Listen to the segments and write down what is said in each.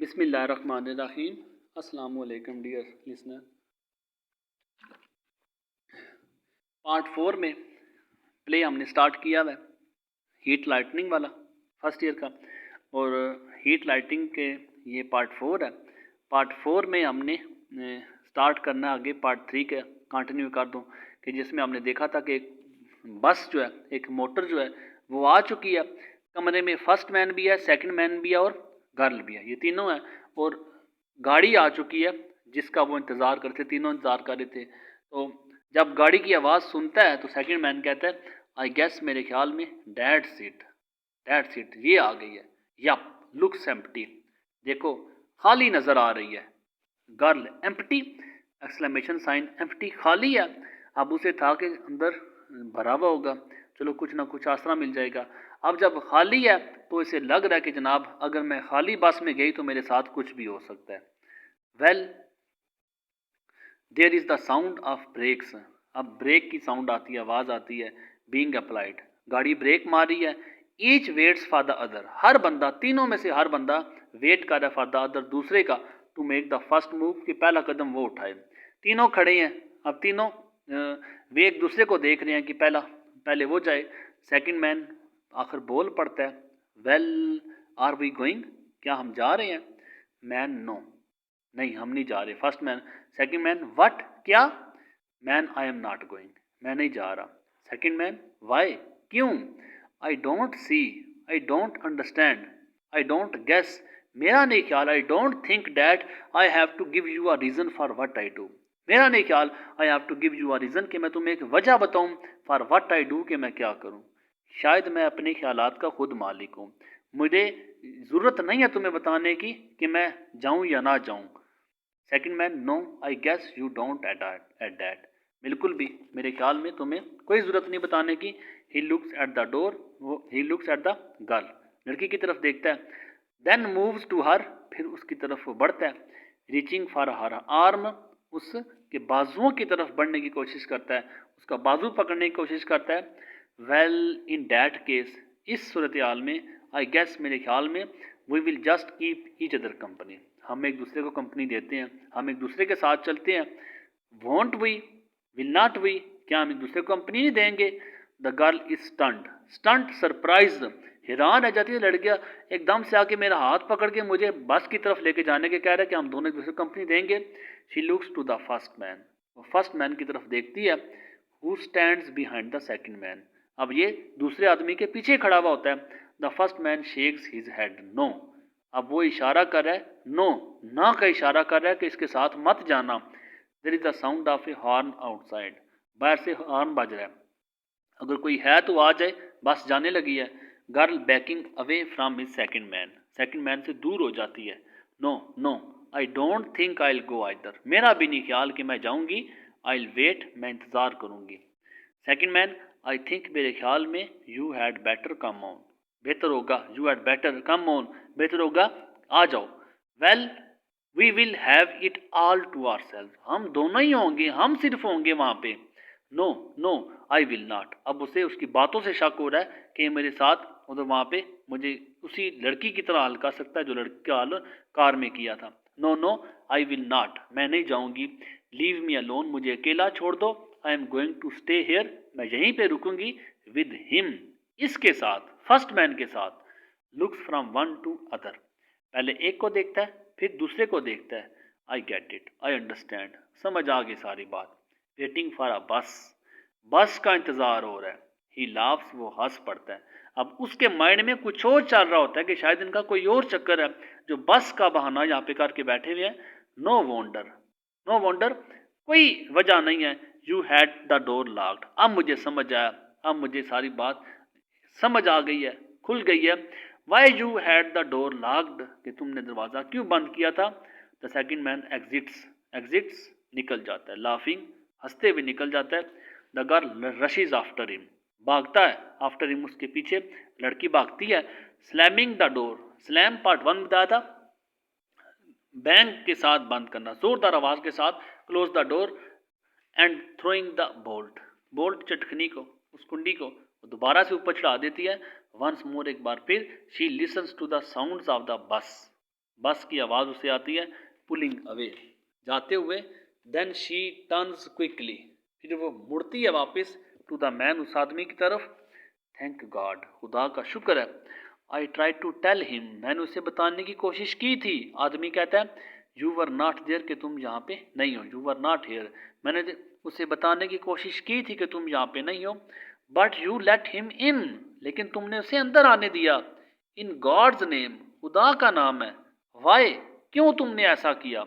बिस्मिल्लाहिर्रहमानिर्रहीम। अस्सलाम वालेकुम डियर लिसनर। पार्ट 4 में प्ले हमने स्टार्ट किया हुआ है हीट लाइटनिंग वाला फर्स्ट ईयर का, और हीट लाइटनिंग के ये पार्ट 4 है। पार्ट 4 में हमने स्टार्ट करना आगे पार्ट 3 का कंटिन्यू कर दूं कि जिसमें हमने देखा था कि एक बस जो है, एक मोटर जो है वो आ चुकी है कमरे में। फर्स्ट मैन भी है, सेकंड मैन भी है और गर्ल भी है, ये तीनों हैं। और गाड़ी आ चुकी है जिसका वो इंतज़ार करते, तीनों इंतज़ार कर रहे थे। तो जब गाड़ी की आवाज़ सुनता है तो सेकंड मैन कहता है आई गेस, मेरे ख्याल में डैट्स इट ये आ गई है। यप, लुक्स एम्प्टी, देखो खाली नज़र आ रही है। Girl empty, exclamation sign, empty खाली है। अब उसे था कि अंदर भरा हुआ होगा, चलो कुछ ना कुछ आसरा मिल जाएगा। अब जब खाली है तो इसे लग रहा है कि जनाब अगर मैं खाली बस में गई तो मेरे साथ कुछ भी हो सकता है। Well, there is the sound of brakes. अब ब्रेक की साउंड आती है, आवाज़ आती है। बीइंग अप्लाइड, गाड़ी ब्रेक मार रही है। Each waits for the other, हर बंदा, तीनों में से हर बंदा वेट कर रहा है फॉर द अदर, दूसरे का, to make the first move, कि पहला कदम वो उठाए। तीनों खड़े हैं, अब तीनों वे एक दूसरे को देख रहे हैं कि पहले वो जाए। सेकंड मैन आखिर बोल पड़ता है, वेल आर वी गोइंग, क्या हम जा रहे हैं? मैन, नो, नहीं हम नहीं जा रहे। First man, second man, what, क्या? Man, I am not going, मैं नहीं जा रहा। सेकंड मैन, वाई, क्यों? I don't see, I don't understand, I don't guess, मेरा नहीं ख्याल, I don't think that I have to give you a reason for what I do, मेरा नहीं ख्याल I have to give you a reason, कि मैं तुम्हें एक वजह बताऊं फॉर व्हाट आई डू, कि मैं क्या करूं। शायद मैं अपने ख्यालात का खुद मालिक हूँ, मुझे ज़रूरत नहीं है तुम्हें बताने की कि मैं जाऊं या ना जाऊं। Second man, no I guess you don't at that, बिल्कुल भी मेरे ख्याल में तुम्हें कोई ज़रूरत नहीं बताने की। He looks at the door, he looks at the girl, लड़की की तरफ देखता है। देन मूव्स टू हर, फिर उसकी तरफ वो बढ़ता है। रीचिंग फॉर हर आर्म, उसके बाजुओं की तरफ बढ़ने की कोशिश करता है, उसका बाजू पकड़ने की कोशिश करता है। वेल, इन डैट केस, इस सूरत हाल में, आई गेस, मेरे ख्याल में, we will just keep each other company, हम एक दूसरे को कंपनी देते हैं, हम एक दूसरे के साथ चलते हैं। Won't we, will not we, क्या हम एक दूसरे को कंपनी नहीं देंगे? The girl is stunned, stunned surprise, हैरान रह जाती है लड़कियां, एकदम से आके मेरा हाथ पकड़ के मुझे बस की तरफ लेके जाने के कह रहा है कि हम दोनों एक दूसरे को कंपनी देंगे। She looks to the first man, वो फर्स्ट मैन की तरफ देखती है। Who stands behind the second man, अब ये दूसरे आदमी के पीछे खड़ा हुआ होता है। The first man shakes his head, no, अब वो इशारा कर रहा है, नो, ना का इशारा कर रहा है कि इसके साथ मत जाना। There is the sound of a horn outside, बाहर से हॉर्न बज रहा है, अगर कोई है तो आ जाए, बस जाने लगी है। Girl backing away from his second man से दूर हो जाती है। No no, I don't think I will go either, मेरा भी नहीं ख्याल कि मैं जाऊंगी। आई विल वेट, मैं इंतज़ार करूंगी। सेकंड मैन, आई थिंक, मेरे ख्याल में, you had better come on, बेहतर होगा, you had better come on, बेहतर होगा आ जाओ। Well, we will have it all to our self, हम दोनों ही होंगे, हम सिर्फ होंगे वहाँ पे। No no, I will not, अब उसे उसकी बातों से शक हो रहा है कि मेरे साथ उधर वहाँ पे मुझे उसी लड़की की तरह हाल कर सकता है जो लड़की का हाल कार में किया था। No no, I will not, मैं नहीं जाऊँगी। लीव मी अलोन, मुझे अकेला छोड़ दो। I am going to stay here, मैं यहीं पे रुकूंगी। विद हिम, इसके साथ, फर्स्ट मैन के साथ। Looks from one two other, पहले एक को देखता है फिर दूसरे को देखता है। I get it, I understand, समझ आ गई सारी बात। वेटिंग फॉर अ बस, बस का इंतज़ार हो रहा है। ही लाफ्स, वो हंस पड़ता है। अब उसके माइंड में कुछ और चल रहा होता है कि शायद इनका कोई और चक्कर है जो बस का बहाना यहाँ पे करके बैठे हुए हैं। नो वॉन्डर, नो वॉन्डर, कोई वजह नहीं है। You had the door locked, अब मुझे समझ आया, अब मुझे सारी बात समझ आ गई है, खुल गई है। Why you had the door locked, कि तुमने दरवाज़ा क्यों बंद किया था। The second man exits, exits निकल जाता है, लाफिंग, हंसते हुए निकल जाता है। द गर्ल रशीज आफ्टर हिम, भागता है, आफ्टर हिम, उसके पीछे लड़की भागती है। Slamming the door, slam part 1 बताया था, बैंग के साथ बंद करना, जोरदार आवाज के साथ। Close the door and throwing the bolt, bolt चटखनी को, उस कुंडी को दोबारा से ऊपर चढ़ा देती है। वंस मोर, एक बार फिर। She listens to the sounds of the bus, bus की आवाज़ उसे आती है, पुलिंग अवे, जाते हुए। देन शी टर्न्स क्विकली, फिर वो मुड़ती है वापस, टू द मैन, उस आदमी की तरफ। थैंक गॉड, खुदा का शुक्र है। I try to tell him, मैंने उसे बताने की कोशिश की थी। आदमी कहता है यू वर नॉट देयर, कि तुम यहाँ पे नहीं हो, यू वर नॉट हेयर। मैंने उसे बताने की कोशिश की थी कि तुम यहाँ पे नहीं हो। But you let him in, लेकिन तुमने उसे अंदर आने दिया। इन गॉड्स नेम, खुदा का नाम है। वाई, क्यों तुमने ऐसा किया।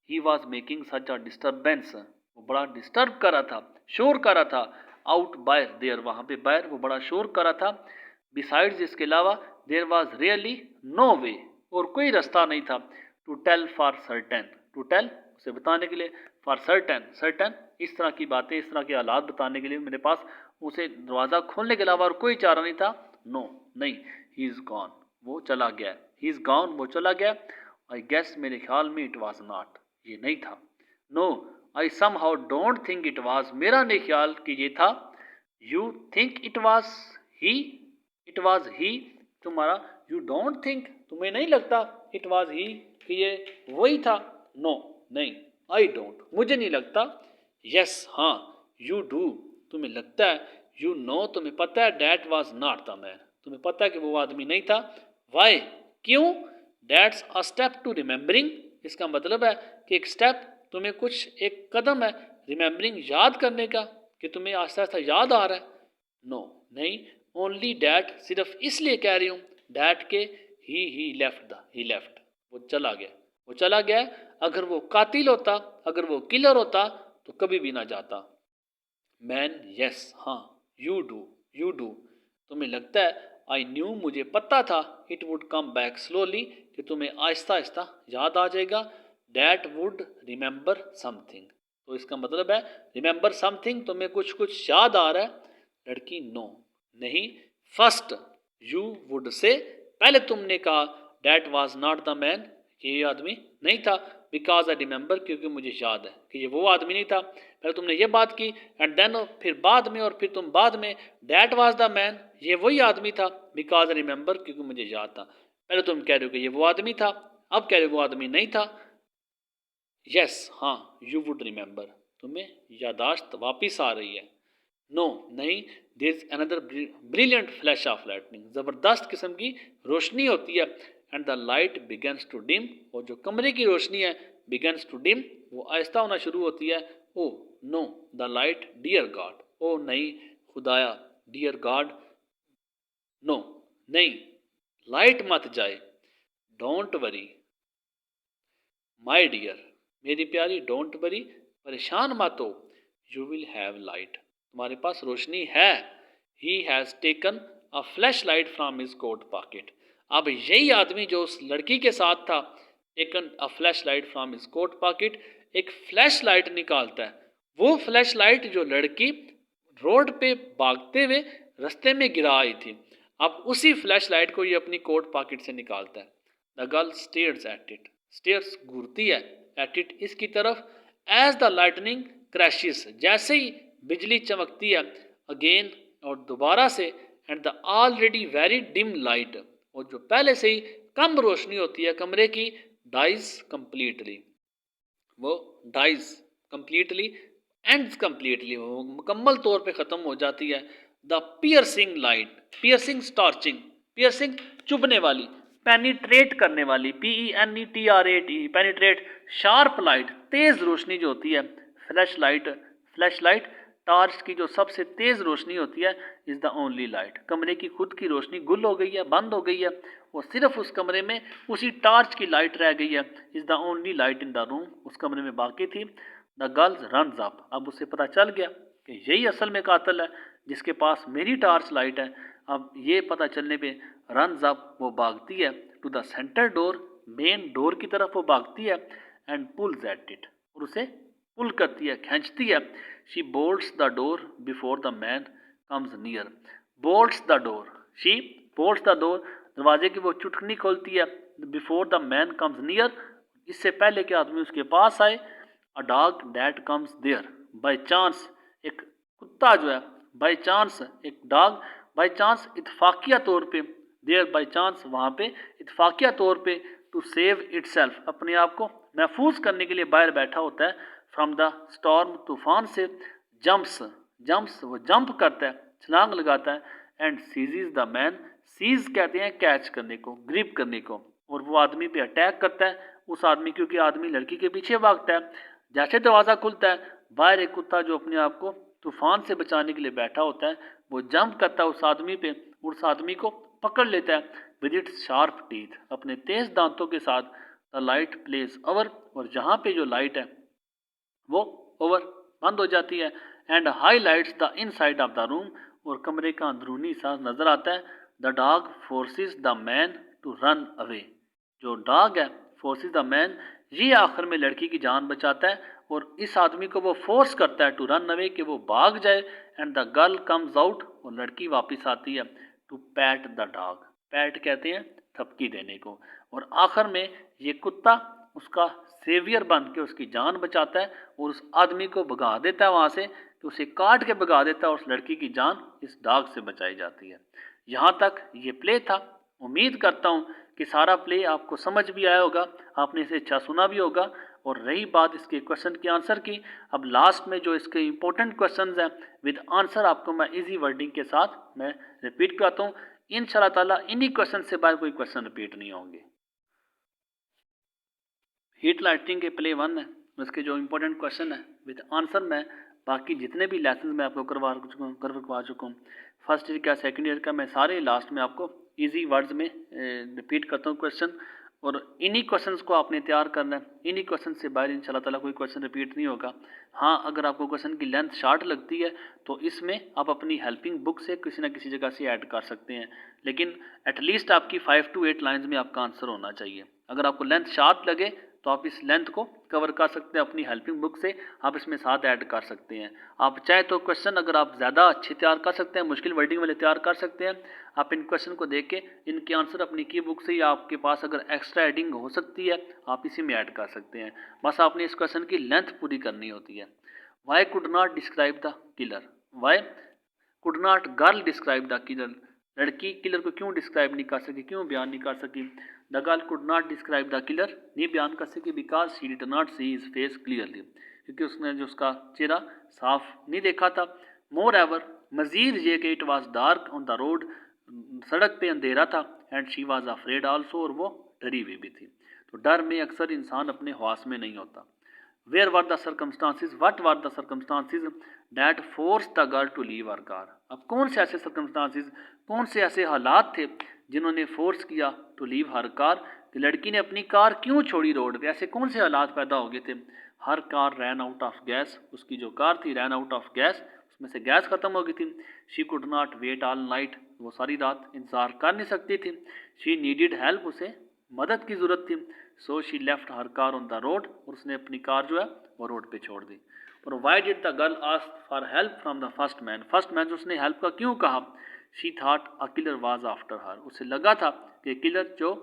He was making such a disturbance, वो बड़ा डिस्टर्ब कर रहा था, शोर कर रहा था। आउट बायर देयर, वहाँ पे बायर वो बड़ा शोर कर रहा था। बिसाइड्स, इसके अलावा, there was really no way, और कोई रास्ता नहीं था। To tell for certain, to tell उसे बताने के लिए, फॉर सर्टेन, सर्टेन इस तरह की बातें, इस तरह के हालात बताने के लिए मेरे पास उसे दरवाज़ा खोलने के अलावा और कोई चारा नहीं था। नो, नहीं, ही इज़ गॉन, वो चला गया। ही इज़ गॉन, वो चला गया। आई गेस, मेरे ख्याल में, इट वॉज नॉट, ये नहीं था। No, I somehow don't think it was, मेरा नहीं ख्याल कि ये था। You think it was he, it was he तुम्हारा। यू डोंट थिंक, तुम्हें नहीं लगता, इट वॉज ही, कि ये वही था। नो, नहीं, आई डोंट, मुझे नहीं लगता। यस, हाँ, यू डू, तुम्हें लगता है। यू नो, तुम्हें पता है। That was not the man, तुम्हें पता है कि वो आदमी नहीं था। वाई, क्यों। That's a step to remembering, इसका मतलब है कि एक स्टेप, तुम्हें कुछ, एक कदम है, रिमेंबरिंग, याद करने का, कि तुम्हें आस्ता आस्ता याद आ रहा है। नो, नहीं, ओनली डैट, सिर्फ इसलिए कह रही हूँ, डैट के ही लेफ्ट द, ही लेफ्ट, वो चला गया, वो चला गया। अगर वो कातिल होता, अगर वो किलर होता, तो कभी भी ना जाता। मैन, यस, हाँ, यू डू, यू डू, तुम्हें लगता है। आई न्यू, मुझे पता था। It would come back slowly, कि तुम्हें आहिस्ता आहिस्ता याद आ जाएगा। डैट वुड रिमेंबर समथिंग, तो इसका मतलब है रिमेंबर समथिंग, तुम्हें कुछ कुछ याद आ रहा है। लड़की, नो, नहीं। फर्स्ट, यू वुड से, पहले तुमने कहा, that was not the man, कि ये आदमी नहीं था। बिकॉज आई रिमेंबर, क्योंकि मुझे याद है कि ये वो आदमी नहीं था। पहले तुमने ये बात की, एंड देन, फिर बाद में, और फिर तुम बाद में, डैट वाज द मैन, ये वही आदमी था। बिकॉज रिमेंबर, क्योंकि मुझे याद था। पहले तुम कह रहे हो कि ये वो आदमी था, अब कह रहे हो वो आदमी नहीं था। यस, हाँ, यू वुड रिमेंबर, तुम्हें यादाश्त वापिस आ रही है। नो, नहीं, there is another brilliant flash of lightning, ज़बरदस्त किस्म की रोशनी होती है। And the light begins to dim, और जो कमरे की रोशनी है, बिगन्स टू डिम, वो आहिस्ता होना शुरू होती है। Oh no, the light, dear God, oh नहीं, खुदाया, डियर गॉड, नो, नहीं, लाइट मत जाए। डोंट वरी माई डियर, मेरी प्यारी, डोंट वरी, परेशान मत हो। यू विल हैव लाइट, तुम्हारे पास रोशनी है। He has taken a flashlight from his coat pocket, अब यही आदमी जो उस लड़की के साथ था, taken a flashlight from his coat pocket, एक फ्लैश लाइट निकालता है। वो फ्लैश लाइट जो लड़की रोड पे भागते हुए रास्ते में गिरा आई थी, अब उसी फ्लैश लाइट को ये अपनी कोट पॉकेट से निकालता है। The girl stares at it, stares घूरती है, एट इट, इसकी तरफ। एज द लाइटनिंग क्रैशेस, जैसे ही बिजली चमकती है, अगेन, और दोबारा से, and the already very dim light, और जो पहले से ही कम रोशनी होती है कमरे की, डाइज कंप्लीटली, वो डाइज कंप्लीटली, एंड्स कंप्लीटली, वो मुकम्मल तौर पे ख़त्म हो जाती है। The piercing light, piercing, starching, piercing चुभने वाली, पेनिट्रेट करने वाली, PENETRAT, पेनिट्रेट, शार्प लाइट, तेज़ रोशनी जो होती है, flash light, flash light, torch की जो सबसे तेज़ रोशनी होती है, इज़ द ओनली लाइट, कमरे की खुद की रोशनी गुल हो गई है, बंद हो गई है, वो सिर्फ उस कमरे में उसी टार्च की लाइट रह गई है। Is the only light in the room, उस कमरे में बाकी थी। द गर्ल्स रन्स अप, अब उसे पता चल गया कि यही असल में कातिल है, जिसके पास मेरी टार्च लाइट है। अब ये पता चलने पे रन्स अप, वो भागती है, to the centre door, main door की तरफ वो भागती है, एंड पुल्स एट इट, और उसे पुल करती है, खींचती है। She bolts the door before the man comes near, bolts the door, she bolts the door, दरवाजे की वो चुटकनी खोलती है, before the man comes near, इससे पहले कि आदमी उसके पास आए। A dog that comes there by chance, एक कुत्ता जो है, बाई चांस, एक डॉग बाई चांस, इतफाकिया तौर पे, देयर बाई चांस, वहाँ पे इतफाकिया तौर पे, टू सेव इटसेल्फ, अपने आप को महफूज करने के लिए बाहर बैठा होता है, फ्रॉम द स्टॉर्म, तूफान से, जंप्स जंप्स वो जंप करता है, छलांग लगाता है, and ceases the man, seize कहते हैं कैच करने को, ग्रिप करने को, और वो आदमी पे अटैक करता है, उस आदमी, क्योंकि आदमी लड़की के पीछे भागता है। जैसे दरवाज़ा खुलता है, बाहर एक कुत्ता जो अपने आप को तूफान से बचाने के लिए बैठा होता है, वो जंप करता है उस आदमी पे, उस आदमी को पकड़ लेता है विद इट्स शार्प टीथ, अपने तेज दांतों के साथ। द लाइट प्लेस ओवर, और जहाँ पे जो लाइट है वो ओवर, बंद हो जाती है, and highlights the inside of the room, और कमरे का अंदरूनी हिस्सा नजर आता है। The dog forces the man to run away, जो डॉग है फोर्सेस द मैन, ये आखिर में लड़की की जान बचाता है, और इस आदमी को वो फोर्स करता है टू रन अवे, कि वो भाग जाए। And the girl comes out, और लड़की वापस आती है, to pat the dog, pat कहते हैं थपकी देने को, और आखिर में ये कुत्ता उसका सेवियर बन के उसकी जान बचाता है, और उस आदमी को भगा देता है वहाँ से, कि उसे काट के भगा देता है, और उस लड़की की जान इस डॉग से बचाई जाती है। यहाँ तक ये प्ले था। उम्मीद करता हूँ कि सारा प्ले आपको समझ भी आया होगा, आपने इसे अच्छा सुना भी होगा। और रही बात इसके क्वेश्चन के आंसर की, अब लास्ट में जो इसके इंपॉर्टेंट क्वेश्चंस हैं विद आंसर आपको मैं इजी वर्डिंग के साथ मैं रिपीट कराता हूँ। इंशाल्लाह ताला इन्हीं क्वेश्चन से बाहर कोई क्वेश्चन रिपीट नहीं होंगे। हीट लाइटिंग के प्ले 1 है, उसके जो इंपॉर्टेंट क्वेश्चन है विद आंसर मैं बाकी जितने भी लेसन मैं आपको करवा चुका हूँ, फर्स्ट ईयर का सेकंड ईयर का, मैं सारे लास्ट में आपको इजी वर्ड्स में रिपीट करता हूँ क्वेश्चन, और इन्हीं क्वेश्चंस को आपने तैयार करना है। इन्हीं क्वेश्चन से बाहर इंशाल्लाह ताला कोई क्वेश्चन रिपीट नहीं होगा। हाँ, अगर आपको क्वेश्चन की लेंथ शार्ट लगती है तो इसमें आप अपनी हेल्पिंग बुक से किसी न किसी जगह से ऐड कर सकते हैं, लेकिन एटलीस्ट आपकी 5 to 8 लाइन्स में आपका आंसर होना चाहिए। अगर आपको लेंथ शार्ट लगे तो आप इस लेंथ को कवर कर सकते हैं अपनी हेल्पिंग बुक से, आप इसमें साथ ऐड कर सकते हैं। आप चाहे तो क्वेश्चन अगर आप ज़्यादा अच्छे तैयार कर सकते हैं, मुश्किल वर्डिंग वाले तैयार कर सकते हैं, आप इन क्वेश्चन को देख के इनके आंसर अपनी की बुक से, या आपके पास अगर एक्स्ट्रा एडिंग हो सकती है आप इसी में ऐड कर सकते हैं। बस आपने इस क्वेश्चन की लेंथ पूरी करनी होती है। Y could not describe the killer, Y could not girl describe the killer, लड़की किलर को क्यों डिस्क्राइब नहीं कर सकी, क्यों बयान नहीं कर सकी। The girl could not describe the killer, नहीं बयान कर सकी because she did not see his face clearly, क्योंकि उसने जो उसका चेहरा साफ नहीं देखा था। मोर एवर, मजीद ये कि it was dark on the road, सड़क पे अंधेरा था, and she was afraid also, और वो डरी हुई भी थी। तो डर में अक्सर इंसान अपने हवास में नहीं होता। Where were the circumstances, what were the circumstances that force the girl to leave our car, अब कौन से ऐसे सर्कमस्टांसिस, कौन से ऐसे हालात थे जिन्होंने फोर्स किया टू लीव हर कार, कि लड़की ने अपनी कार क्यों छोड़ी रोड पे, ऐसे कौन से हालात पैदा हो गए थे। Her car ran out of gas, उसकी जो कार थी रैन आउट ऑफ गैस, उसमें से गैस खत्म हो गई थी। She could not wait all night, वो सारी रात इंतजार कर नहीं सकती थी। शी नीडिड हेल्प, उसे मदद की ज़रूरत थी। So she left her car on the road, और उसने अपनी कार जो है वो रोड पे छोड़ दी। और why did the girl ask for help from the first man, first man उसने हेल्प का क्यों कहा। She thought a killer was after her, उसे लगा था कि किलर जो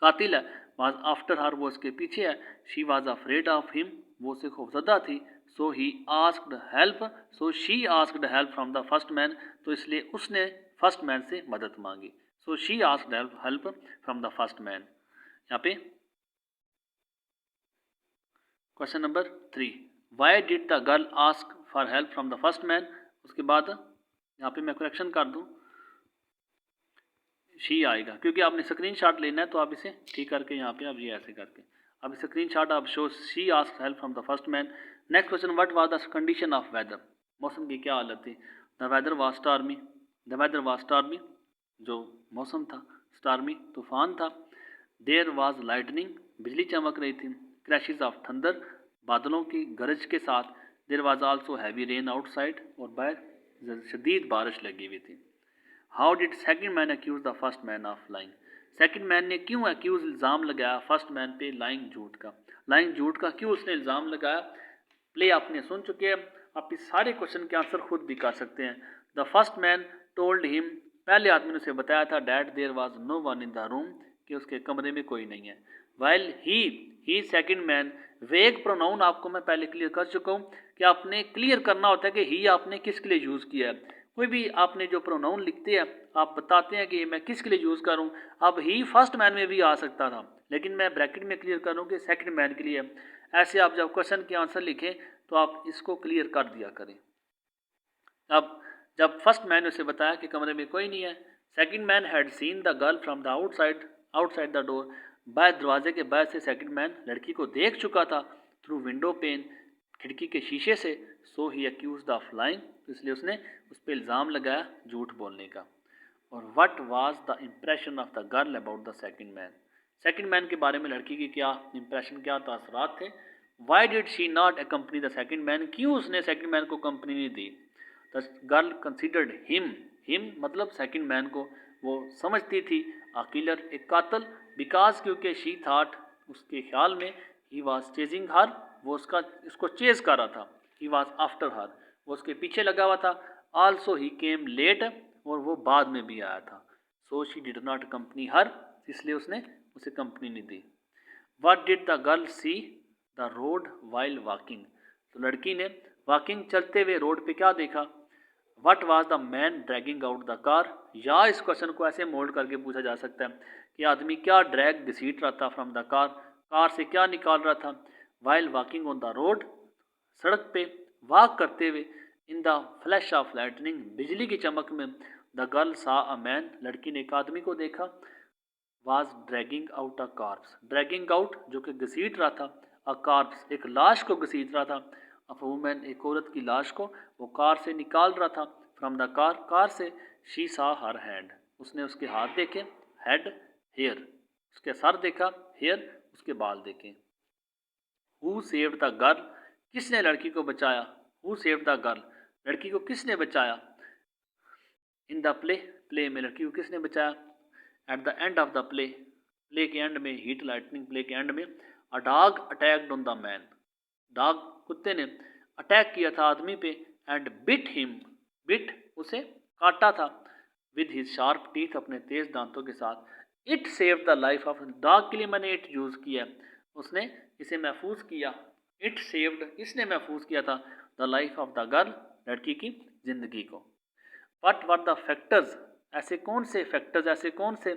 कातिल है वाज आफ्टर हर, वो उसके पीछे है। She was afraid of him, वो उसे खौफजदा थी। So he asked help, so she asked help from the first man, तो इसलिए उसने फर्स्ट मैन से मदद मांगी। So she asked help from the first man. यहाँ पे question number 3, why did the girl ask for help from the first man. उसके बाद यहाँ पे मैं करेक्शन कर दूँ, शी आएगा, क्योंकि आपने स्क्रीनशॉट लेना है तो आप इसे ठीक करके यहाँ पे आप ये ऐसे करके अब स्क्रीनशॉट आप show she asked help from the first man. Next question, what was the condition of weather, मौसम की क्या हालत थी। The weather was stormy, the weather was stormy, जो मौसम था स्टार्मी, तूफान था। देयर वाज लाइटनिंग, बिजली चमक रही थी। क्रैशेस ऑफ थंडर, बादलों की गरज के साथ। There was also heavy rain outside, और बाहर शदीद बारिश लगी हुई थी। How did second man accuse the first man of lying, second man ने क्यों अक्यूज इल्ज़ाम लगाया फर्स्ट मैन पे लाइंग झूठ का, लाइंग झूठ का क्यों उसने इल्ज़ाम लगाया। प्ले आपने सुन चुके हैं, आप इस सारे क्वेश्चन के आंसर खुद भी कर सकते हैं। The first man told him, पहले आदमी ने उसे बताया था, that there was no one in the room, कि उसके कमरे में कोई नहीं है। While he second man, vague pronoun आपको मैं पहले क्लियर कर चुका हूँ कि आपने क्लियर करना होता है कि ही आपने किसके लिए यूज़ किया है। कोई भी आपने जो प्रोनाउन लिखते हैं आप बताते हैं कि मैं किसके लिए यूज़ करूँ। अब ही फर्स्ट मैन में भी आ सकता था, लेकिन मैं ब्रैकेट में क्लियर करूँ कि सेकंड मैन के लिए। ऐसे आप जब क्वेश्चन के आंसर लिखें तो आप इसको क्लियर कर दिया करें। अब जब फर्स्ट मैन ने उसे बताया कि कमरे में कोई नहीं है, second man had seen the girl from the outside the door, बाहर दरवाजे के बाहर से सेकंड मैन लड़की को देख चुका था थ्रू विंडो पेन, खिड़की के शीशे से। सो ही अक्यूज द फ्लाइंग, इसलिए उसने उस पर इल्ज़ाम लगाया झूठ बोलने का। और what was the impression of the girl about the second man, second man के बारे में लड़की की क्या इंप्रेशन, क्या तासरात थे। Why did she not accompany the second man, क्यों उसने सेकंड मैन को कंपनी नहीं दी। द गर्ल कंसिडर्ड हिम मतलब सेकंड मैन को वो समझती थी आ किलर, एक कातल, बिकॉज क्योंकि शी थाट, उसके ख्याल में, ही वॉज चेजिंग हर, वो उसको चेज कर रहा था, ही वॉज आफ्टर हर, वो उसके पीछे लगा हुआ था। आल्सो ही केम लेट, और वो बाद में भी आया था। So she did not company her, इसलिए उसने उसे कंपनी नहीं दी। What did the girl see the road while walking, तो लड़की ने वॉकिंग चलते हुए रोड पे क्या देखा। What was the man dragging out the car, या इस क्वेश्चन को ऐसे मोल्ड करके पूछा जा सकता है कि आदमी क्या ड्रैग घसीट रहा था फ्रॉम द कार, कार से क्या निकाल रहा था। While walking on the road, सड़क पे वॉक करते हुए। In the flash of lightning, बिजली की चमक में। द गर्ल सा अ मैन, लड़की ने एक आदमी को देखा। Was dragging out a carps, dragging out जो कि घसीट रहा था, अ कार्प्स एक लाश को घसीट रहा था, अ वुमेन एक औरत की लाश को वो कार से निकाल रहा था, फ्रॉम द कार, कार से। शी सा हर हैंड, उसने उसके हाथ देखे, हेड हेयर, उसके सर देखा, हेयर उसके बाल देखे। हु सेव्ड द गर्ल, किसने लड़की को बचाया। हु सेव्ड द गर्ल, लड़की को किसने बचाया। इन द प्ले, प्ले में लड़की को किसने बचाया। At the end of the play, play के एंड में, हीट लाइटनिंग प्ले के एंड में। A dog attacked on the man, dog कुत्ते ने अटैक किया था आदमी पे। एंड बिट हिम, बिट उसे काटा था, विद हिज शार्प टीथ अपने तेज दांतों के साथ। It save the life of, dog के लिए मैंने इट यूज़ किया, उसने इसे महफूज किया। इट सेव्ड, इसने महफूज किया था the life of the girl, लड़की की ज़िंदगी को। व्हाट वर द फैक्टर्स, ऐसे कौन से फैक्टर्स, ऐसे कौन से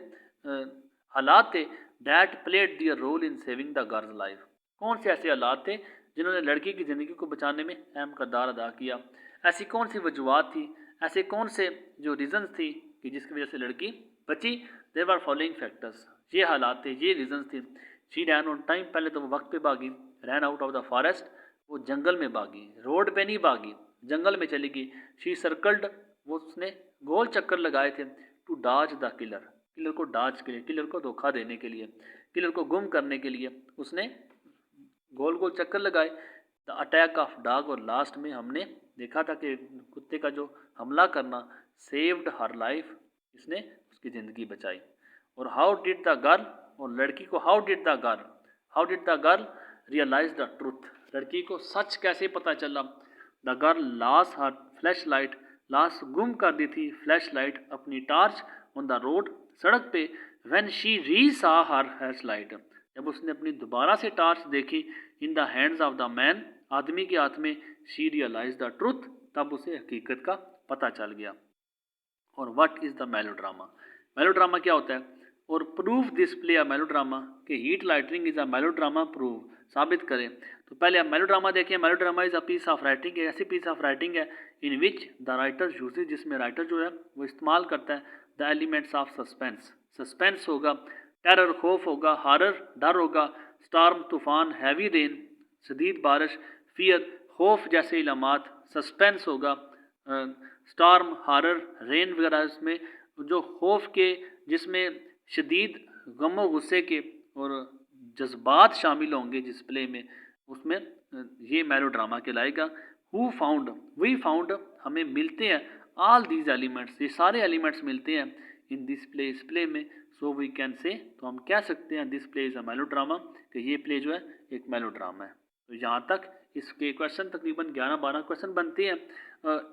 हालात थे that played their role in saving the girl's life, कौन से ऐसे हालात थे जिन्होंने लड़की की ज़िंदगी को बचाने में अहम किरदार अदा किया। ऐसी कौन सी वजूहत थी, ऐसे कौन से जो रीज़न्स थी कि जिसकी वजह से लड़की बची। देयर वर फॉलोइंग फैक्टर्स, ये हालात थे, ये रीज़न्स थे। शी रैन ऑन टाइम, पहले तो वो वक्त पे भागी। रैन आउट ऑफ द फॉरेस्ट, वो जंगल में भागी, रोड पे नहीं भागी, जंगल में चली गई। शी सर्कल्ड, वो उसने गोल चक्कर लगाए थे। To dodge the killer, killer को डॉज के लिए, किलर को धोखा देने के लिए, किलर को गुम करने के लिए उसने गोल गोल चक्कर लगाए। द अटैक ऑफ डॉग, और लास्ट में हमने देखा था कि कुत्ते का जो हमला करना, सेव्ड हर लाइफ, इसने उसकी ज़िंदगी बचाई। और हाउ डिड द गर्ल, और लड़की को how did the girl realize the truth, लड़की को सच कैसे पता चला। The girl lost her flash light, लाश गुम कर दी थी फ्लैश लाइट, अपनी टार्च, ऑन द रोड, सड़क पे। व्हेन शी री सा हर फ्लैश लाइट, जब उसने अपनी दोबारा से टार्च देखी, in the hands of the man, आदमी के हाथ में। शी रियलाइज द ट्रूथ, तब उसे हकीकत का पता चल गया। और what is the melodrama, melodrama क्या होता है। और proof this play a melodrama, कि heat lightning is a melodrama, prove साबित करें। तो पहले आप मेलोड्रामा देखें। Melodrama is a piece of writing, ऐसी पीस ऑफ राइटिंग है in which the writer uses, जिसमें राइटर जो है वो इस्तेमाल करता है the elements of suspense, suspense होगा, टेरर खौफ होगा, हारर डर होगा, स्टार्म तूफान, हैवी रेन शदीद बारिश, फियर खौफ जैसे इलामात, सस्पेंस होगा, स्टार्म हारर रेन वगैरह, इसमें जो खौफ के, जिसमें शदीद गमो गुस्से के और जज्बात शामिल होंगे जिस प्ले में, उसमें ये मेलोड्रामा कहलाएगा। हु फाउंड, वी फाउंड, हमें मिलते हैं ऑल दीज एलिमेंट्स, ये सारे एलिमेंट्स मिलते हैं इन दिस प्ले, इस प्ले में। सो वी कैन से, तो हम कह सकते हैं this play is a melodrama, कि ये प्ले जो है एक मेलोड्रामा है। तो यहाँ तक इसके क्वेश्चन तकरीबन 11-12 क्वेश्चन बनते हैं।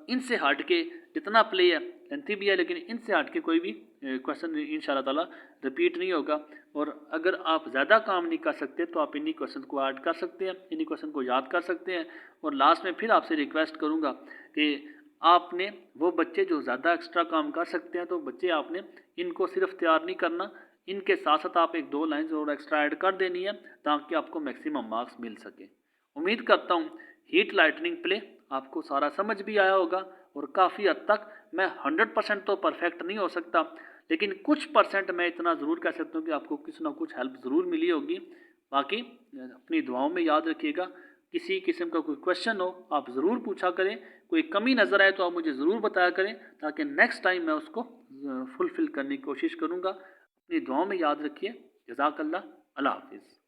इनसे हट के जितना प्ले है लेंथी भी है, लेकिन इनसे हट के कोई भी क्वेश्चन इंशाल्लाह ताला रिपीट नहीं होगा। और अगर आप ज़्यादा काम नहीं कर सकते तो आप इन्हीं क्वेश्चन को ऐड कर सकते हैं, इन्हीं क्वेश्चन को याद कर सकते हैं। और लास्ट में फिर आपसे रिक्वेस्ट करूँगा कि आपने वो बच्चे जो ज़्यादा एक्स्ट्रा काम कर सकते हैं, तो बच्चे आपने इनको सिर्फ तैयार नहीं करना, इनके साथ साथ आप 1-2 लाइन्स और एक्स्ट्रा ऐड कर देनी है ताकि आपको मैक्सिमम मार्क्स मिल सके। उम्मीद करता हूँ हीट लाइटनिंग प्ले आपको सारा समझ भी आया होगा और काफ़ी हद तक मैं 100% तो परफेक्ट नहीं हो सकता, लेकिन कुछ परसेंट मैं इतना ज़रूर कह सकता हूँ कि आपको कुछ ना कुछ हेल्प ज़रूर मिली होगी। बाकी अपनी दुआओं में याद रखिएगा। किसी किस्म का कोई क्वेश्चन हो आप ज़रूर पूछा करें, कोई कमी नज़र आए तो आप मुझे ज़रूर बताया करें ताकि नेक्स्ट टाइम मैं उसको फुलफ़िल करने की कोशिश करूँगा। अपनी दुआओं में याद रखिए। जज़ाकल्लाह। अल्लाह हाफ़िज़।